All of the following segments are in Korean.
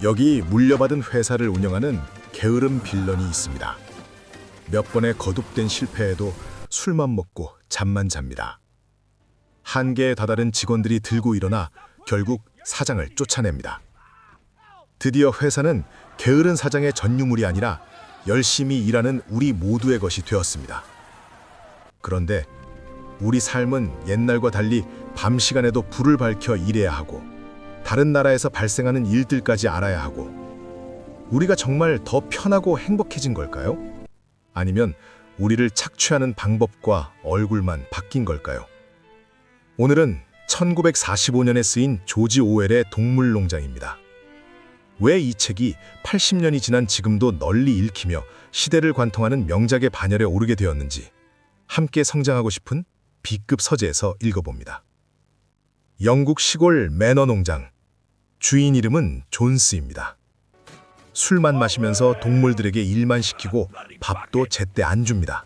여기 물려받은 회사를 운영하는 게으름 빌런이 있습니다. 몇 번의 거듭된 실패에도 술만 먹고 잠만 잡니다. 한계에 다다른 직원들이 들고 일어나 결국 사장을 쫓아냅니다. 드디어 회사는 게으른 사장의 전유물이 아니라 열심히 일하는 우리 모두의 것이 되었습니다. 그런데 우리 삶은 옛날과 달리 밤 시간에도 불을 밝혀 일해야 하고 다른 나라에서 발생하는 일들까지 알아야 하고 우리가 정말 더 편하고 행복해진 걸까요? 아니면 우리를 착취하는 방법과 얼굴만 바뀐 걸까요? 오늘은 1945년에 쓰인 조지 오웰의 동물농장입니다. 왜 이 책이 80년이 지난 지금도 널리 읽히며 시대를 관통하는 명작의 반열에 오르게 되었는지 함께 성장하고 싶은 B급 서재에서 읽어봅니다. 영국 시골 매너 농장. 주인 이름은 존스입니다. 술만 마시면서 동물들에게 일만 시키고 밥도 제때 안 줍니다.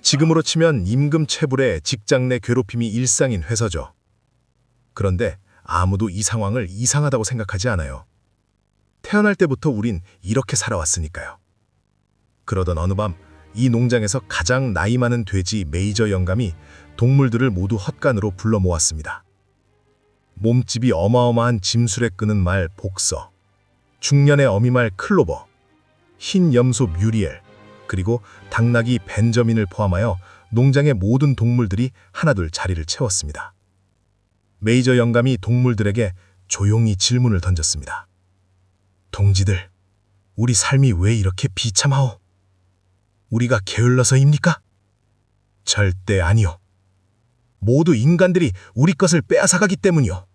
지금으로 치면 임금체불의 직장 내 괴롭힘이 일상인 회사죠. 그런데 아무도 이 상황을 이상하다고 생각하지 않아요. 태어날 때부터 우린 이렇게 살아왔으니까요. 그러던 어느 밤 이 농장에서 가장 나이 많은 돼지 메이저 영감이 동물들을 모두 헛간으로 불러 모았습니다. 몸집이 어마어마한 짐술에 끄는 말 복서, 중년의 어미말 클로버, 흰 염소 뮤리엘, 그리고 당나귀 벤저민을 포함하여 농장의 모든 동물들이 하나둘 자리를 채웠습니다. 메이저 영감이 동물들에게 조용히 질문을 던졌습니다. 동지들, 우리 삶이 왜 이렇게 비참하오? 우리가 게을러서입니까? 절대 아니요. 모두 인간들이 우리 것을 빼앗아가기 때문이요.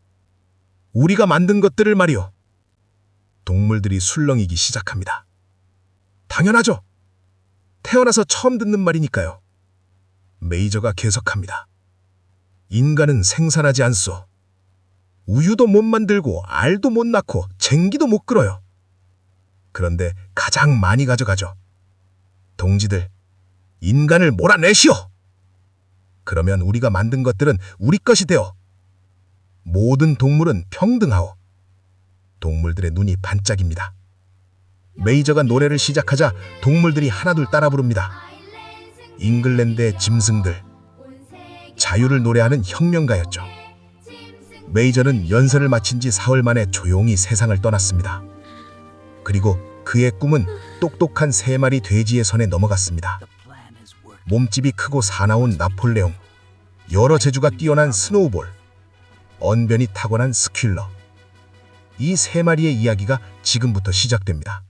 우리가 만든 것들을 말이요. 동물들이 술렁이기 시작합니다. 당연하죠. 태어나서 처음 듣는 말이니까요. 메이저가 계속합니다. 인간은 생산하지 않소. 우유도 못 만들고 알도 못 낳고 쟁기도 못 끌어요. 그런데 가장 많이 가져가죠. 동지들, 인간을 몰아내시오. 그러면 우리가 만든 것들은 우리 것이 되어 모든 동물은 평등하오. 동물들의 눈이 반짝입니다. 메이저가 노래를 시작하자 동물들이 하나둘 따라 부릅니다. 잉글랜드의 짐승들, 자유를 노래하는 혁명가였죠. 메이저는 연설을 마친 지 사흘 만에 조용히 세상을 떠났습니다. 그리고 그의 꿈은 똑똑한 3마리 돼지의 손에 넘어갔습니다. 몸집이 크고 사나운 나폴레옹, 여러 재주가 뛰어난 스노우볼, 언변이 타고난 스퀼러. 이 3마리의 이야기가 지금부터 시작됩니다.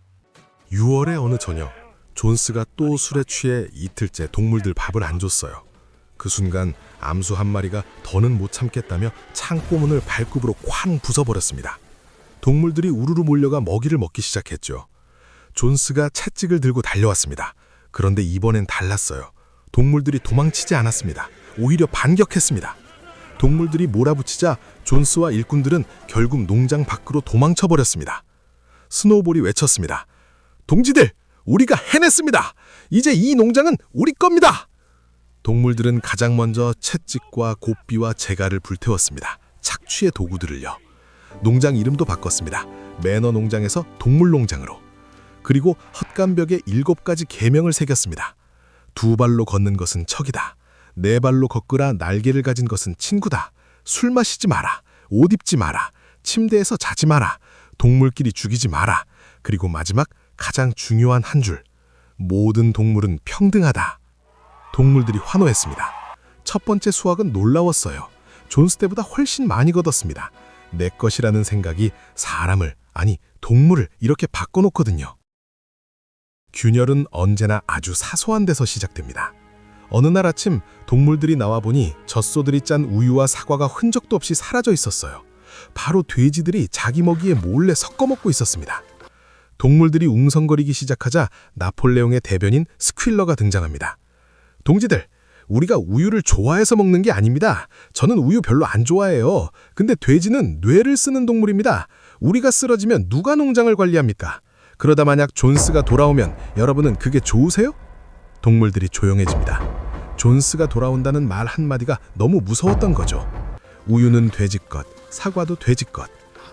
6월의 어느 저녁, 존스가 또 술에 취해 이틀째 동물들 밥을 안 줬어요. 그 순간 암수 한 마리가 더는 못 참겠다며 창고문을 발굽으로 쾅 부숴버렸습니다. 동물들이 우르르 몰려가 먹이를 먹기 시작했죠. 존스가 채찍을 들고 달려왔습니다. 그런데 이번엔 달랐어요. 동물들이 도망치지 않았습니다. 오히려 반격했습니다. 동물들이 몰아붙이자 존스와 일꾼들은 결국 농장 밖으로 도망쳐버렸습니다. 스노우볼이 외쳤습니다. 동지들, 우리가 해냈습니다. 이제 이 농장은 우리 겁니다. 동물들은 가장 먼저 채찍과 고삐와 재갈을 불태웠습니다. 착취의 도구들을요. 농장 이름도 바꿨습니다. 매너 농장에서 동물농장으로. 그리고 헛간벽에 7가지 계명을 새겼습니다. 2발로 걷는 것은 척이다. 4발로 걷거나 날개를 가진 것은 친구다. 술 마시지 마라. 옷 입지 마라. 침대에서 자지 마라. 동물끼리 죽이지 마라. 그리고 마지막 가장 중요한 한 줄. 모든 동물은 평등하다. 동물들이 환호했습니다. 첫 번째 수확은 놀라웠어요. 존스 때보다 훨씬 많이 거뒀습니다. 내 것이라는 생각이 사람을, 아니 동물을 이렇게 바꿔놓거든요. 균열은 언제나 아주 사소한 데서 시작됩니다. 어느 날 아침 동물들이 나와보니 젖소들이 짠 우유와 사과가 흔적도 없이 사라져 있었어요. 바로 돼지들이 자기 먹이에 몰래 섞어 먹고 있었습니다. 동물들이 웅성거리기 시작하자 나폴레옹의 대변인 스퀼러가 등장합니다. 동지들, 우리가 우유를 좋아해서 먹는 게 아닙니다. 저는 우유 별로 안 좋아해요. 근데 돼지는 뇌를 쓰는 동물입니다. 우리가 쓰러지면 누가 농장을 관리합니까? 그러다 만약 존스가 돌아오면 여러분은 그게 좋으세요? 동물들이 조용해집니다. 존스가 돌아온다는 말 한마디가 너무 무서웠던 거죠. 우유는 돼지 것, 사과도 돼지 것,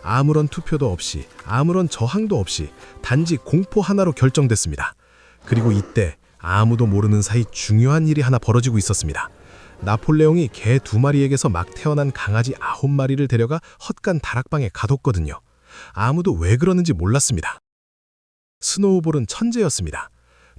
아무런 투표도 없이, 아무런 저항도 없이 단지 공포 하나로 결정됐습니다. 그리고 이때 아무도 모르는 사이 중요한 일이 하나 벌어지고 있었습니다. 나폴레옹이 개 2마리에게서 막 태어난 강아지 9마리를 데려가 헛간 다락방에 가뒀거든요. 아무도 왜 그러는지 몰랐습니다. 스노우볼은 천재였습니다.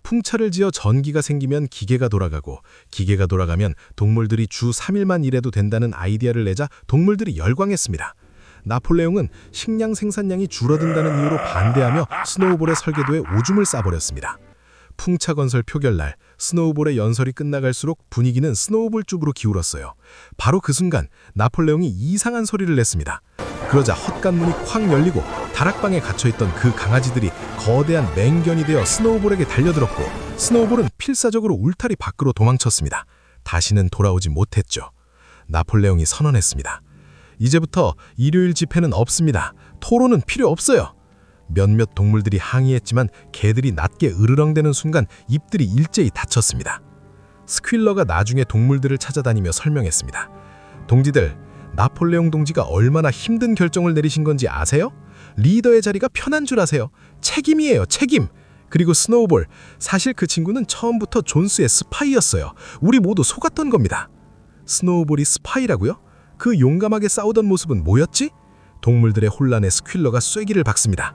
풍차를 지어 전기가 생기면 기계가 돌아가고, 기계가 돌아가면 동물들이 주 3일만 일해도 된다는 아이디어를 내자 동물들이 열광했습니다. 나폴레옹은 식량 생산량이 줄어든다는 이유로 반대하며 스노우볼의 설계도에 오줌을 싸버렸습니다. 풍차건설 표결날, 스노우볼의 연설이 끝나갈수록 분위기는 스노우볼 쪽으로 기울었어요. 바로 그 순간 나폴레옹이 이상한 소리를 냈습니다. 그러자 헛간문이 확 열리고 다락방에 갇혀있던 그 강아지들이 거대한 맹견이 되어 스노우볼에게 달려들었고, 스노우볼은 필사적으로 울타리 밖으로 도망쳤습니다. 다시는 돌아오지 못했죠. 나폴레옹이 선언했습니다. 이제부터 일요일 집회는 없습니다. 토론은 필요 없어요. 몇몇 동물들이 항의했지만 개들이 낮게 으르렁대는 순간 입들이 일제히 닫혔습니다. 스퀼러가 나중에 동물들을 찾아다니며 설명했습니다. 동지들, 나폴레옹 동지가 얼마나 힘든 결정을 내리신 건지 아세요? 리더의 자리가 편한 줄 아세요? 책임이에요, 책임! 그리고 스노우볼, 사실 그 친구는 처음부터 존스의 스파이였어요. 우리 모두 속았던 겁니다. 스노우볼이 스파이라고요? 그 용감하게 싸우던 모습은 뭐였지? 동물들의 혼란에 스퀼러가 쐐기를 박습니다.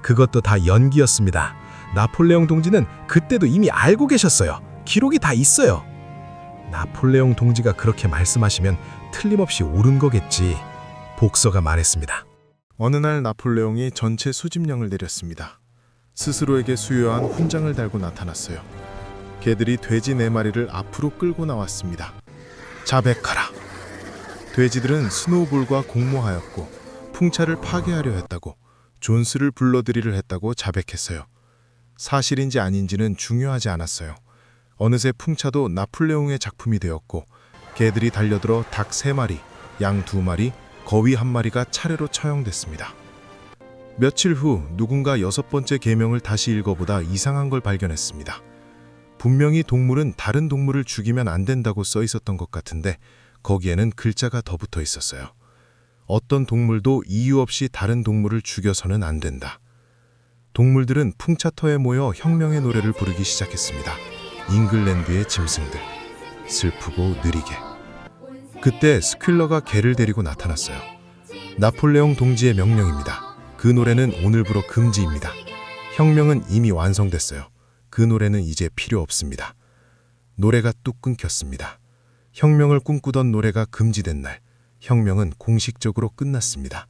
그것도 다 연기였습니다. 나폴레옹 동지는 그때도 이미 알고 계셨어요. 기록이 다 있어요. 나폴레옹 동지가 그렇게 말씀하시면 틀림없이 옳은 거겠지. 복서가 말했습니다. 어느 날 나폴레옹이 전체 수집령을 내렸습니다. 스스로에게 수여한 훈장을 달고 나타났어요. 개들이 돼지 4마리를 앞으로 끌고 나왔습니다. 자백하라. 돼지들은 스노우볼과 공모하였고 풍차를 파괴하려 했다고, 존스를 불러들이려 했다고 자백했어요. 사실인지 아닌지는 중요하지 않았어요. 어느새 풍차도 나폴레옹의 작품이 되었고, 개들이 달려들어 닭 3마리, 양 2마리, 거위 1마리가 차례로 처형됐습니다. 며칠 후 누군가 6번째 계명을 다시 읽어보다 이상한 걸 발견했습니다. 분명히 동물은 다른 동물을 죽이면 안 된다고 써 있었던 것 같은데 거기에는 글자가 더 붙어 있었어요. 어떤 동물도 이유 없이 다른 동물을 죽여서는 안 된다. 동물들은 풍차터에 모여 혁명의 노래를 부르기 시작했습니다. 잉글랜드의 짐승들, 슬프고 느리게. 그때 스퀼러가 개를 데리고 나타났어요. 나폴레옹 동지의 명령입니다. 그 노래는 오늘부로 금지입니다. 혁명은 이미 완성됐어요. 그 노래는 이제 필요 없습니다. 노래가 뚝 끊겼습니다. 혁명을 꿈꾸던 노래가 금지된 날, 혁명은 공식적으로 끝났습니다.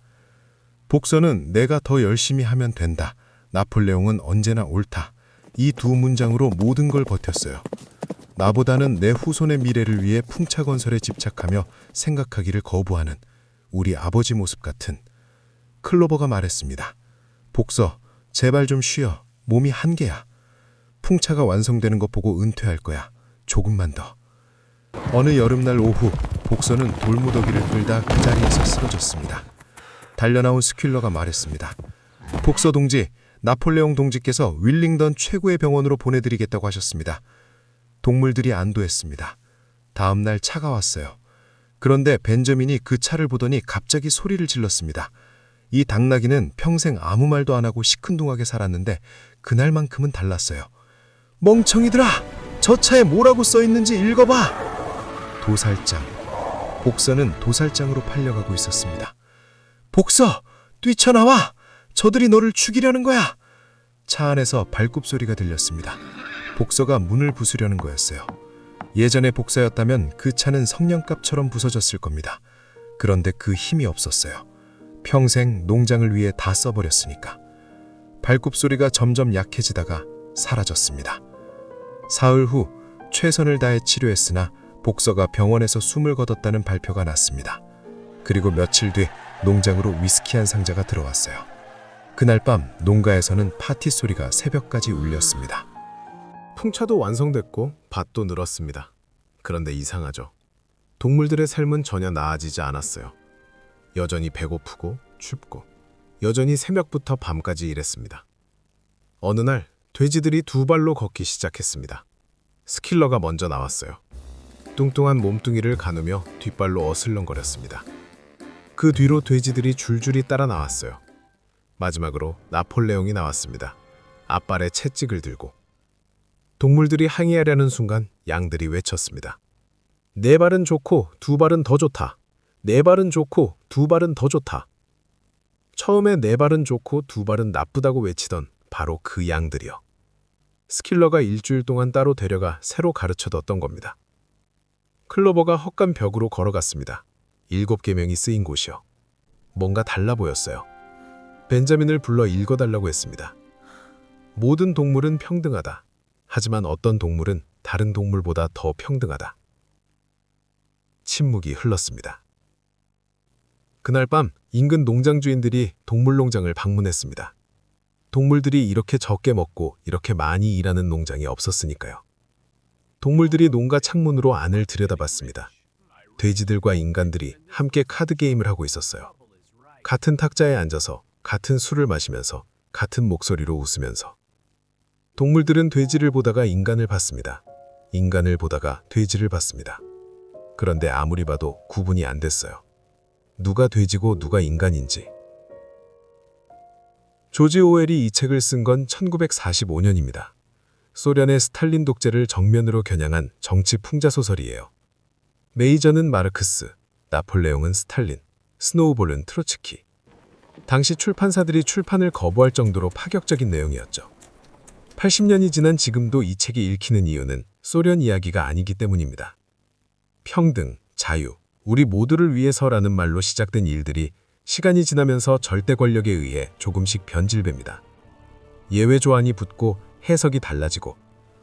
복서는 내가 더 열심히 하면 된다. 나폴레옹은 언제나 옳다. 이 2문장으로 모든 걸 버텼어요. 나보다는 내 후손의 미래를 위해 풍차건설에 집착하며 생각하기를 거부하는 우리 아버지 모습 같은. 클로버가 말했습니다. 복서, 제발 좀 쉬어. 몸이 한계야. 풍차가 완성되는 것 보고 은퇴할 거야. 조금만 더. 어느 여름날 오후, 복서는 돌무더기를 끌다 그 자리에서 쓰러졌습니다. 달려나온 스퀼러가 말했습니다. 복서 동지, 나폴레옹 동지께서 윌링던 최고의 병원으로 보내드리겠다고 하셨습니다. 동물들이 안도했습니다. 다음 날 차가 왔어요. 그런데 벤저민이 그 차를 보더니 갑자기 소리를 질렀습니다. 이 당나귀는 평생 아무 말도 안 하고 시큰둥하게 살았는데 그날만큼은 달랐어요. 멍청이들아! 저 차에 뭐라고 써 있는지 읽어봐! 도살장. 복서는 도살장으로 팔려가고 있었습니다. 복서! 뛰쳐나와! 저들이 너를 죽이려는 거야! 차 안에서 발굽소리가 들렸습니다. 복서가 문을 부수려는 거였어요. 예전에 복서였다면 그 차는 성냥갑처럼 부서졌을 겁니다. 그런데 그 힘이 없었어요. 평생 농장을 위해 다 써버렸으니까. 발굽소리가 점점 약해지다가 사라졌습니다. 사흘 후 최선을 다해 치료했으나 복서가 병원에서 숨을 거뒀다는 발표가 났습니다. 그리고 며칠 뒤 농장으로 위스키 한 상자가 들어왔어요. 그날 밤 농가에서는 파티 소리가 새벽까지 울렸습니다. 풍차도 완성됐고 밭도 늘었습니다. 그런데 이상하죠. 동물들의 삶은 전혀 나아지지 않았어요. 여전히 배고프고 춥고 여전히 새벽부터 밤까지 일했습니다. 어느 날 돼지들이 2발로 걷기 시작했습니다. 스퀼러가 먼저 나왔어요. 뚱뚱한 몸뚱이를 가누며 뒷발로 어슬렁거렸습니다. 그 뒤로 돼지들이 줄줄이 따라 나왔어요. 마지막으로 나폴레옹이 나왔습니다. 앞발에 채찍을 들고. 동물들이 항의하려는 순간 양들이 외쳤습니다. 네 발은 좋고 두 발은 더 좋다. 네 발은 좋고 두 발은 더 좋다. 처음에 네 발은 좋고 두 발은 나쁘다고 외치던 바로 그 양들이요. 스킬러가 일주일 동안 따로 데려가 새로 가르쳐뒀던 겁니다. 클로버가 헛간 벽으로 걸어갔습니다. 7개명이 쓰인 곳이요. 뭔가 달라 보였어요. 벤자민을 불러 읽어달라고 했습니다. 모든 동물은 평등하다. 하지만 어떤 동물은 다른 동물보다 더 평등하다. 침묵이 흘렀습니다. 그날 밤 인근 농장 주인들이 동물농장을 방문했습니다. 동물들이 이렇게 적게 먹고 이렇게 많이 일하는 농장이 없었으니까요. 동물들이 농가 창문으로 안을 들여다봤습니다. 돼지들과 인간들이 함께 카드 게임을 하고 있었어요. 같은 탁자에 앉아서 같은 술을 마시면서 같은 목소리로 웃으면서. 동물들은 돼지를 보다가 인간을 봤습니다. 인간을 보다가 돼지를 봤습니다. 그런데 아무리 봐도 구분이 안 됐어요. 누가 돼지고 누가 인간인지. 조지 오웰이 이 책을 쓴 건 1945년입니다. 소련의 스탈린 독재를 정면으로 겨냥한 정치 풍자소설이에요. 메이저는 마르크스, 나폴레옹은 스탈린, 스노우볼은 트로츠키. 당시 출판사들이 출판을 거부할 정도로 파격적인 내용이었죠. 80년이 지난 지금도 이 책이 읽히는 이유는 소련 이야기가 아니기 때문입니다. 평등, 자유, 우리 모두를 위해서라는 말로 시작된 일들이 시간이 지나면서 절대 권력에 의해 조금씩 변질됩니다. 예외 조항이 붙고 해석이 달라지고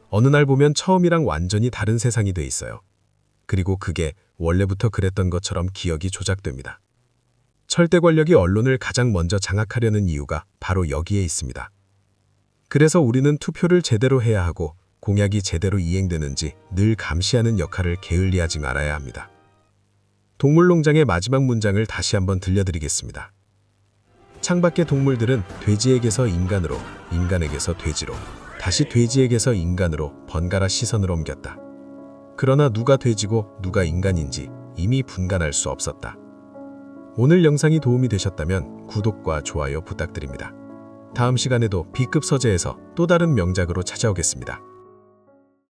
어느 날 보면 처음이랑 완전히 다른 세상이 돼 있어요. 그리고 그게 원래부터 그랬던 것처럼 기억이 조작됩니다. 절대 권력이 언론을 가장 먼저 장악하려는 이유가 바로 여기에 있습니다. 그래서 우리는 투표를 제대로 해야 하고 공약이 제대로 이행되는지 늘 감시하는 역할을 게을리하지 말아야 합니다. 동물농장의 마지막 문장을 다시 한번 들려드리겠습니다. 창밖의 동물들은 돼지에게서 인간으로, 인간에게서 돼지로, 다시 돼지에게서 인간으로 번갈아 시선을 옮겼다. 그러나 누가 돼지고 누가 인간인지 이미 분간할 수 없었다. 오늘 영상이 도움이 되셨다면 구독과 좋아요 부탁드립니다. 다음 시간에도 B급 서재에서 또 다른 명작으로 찾아오겠습니다.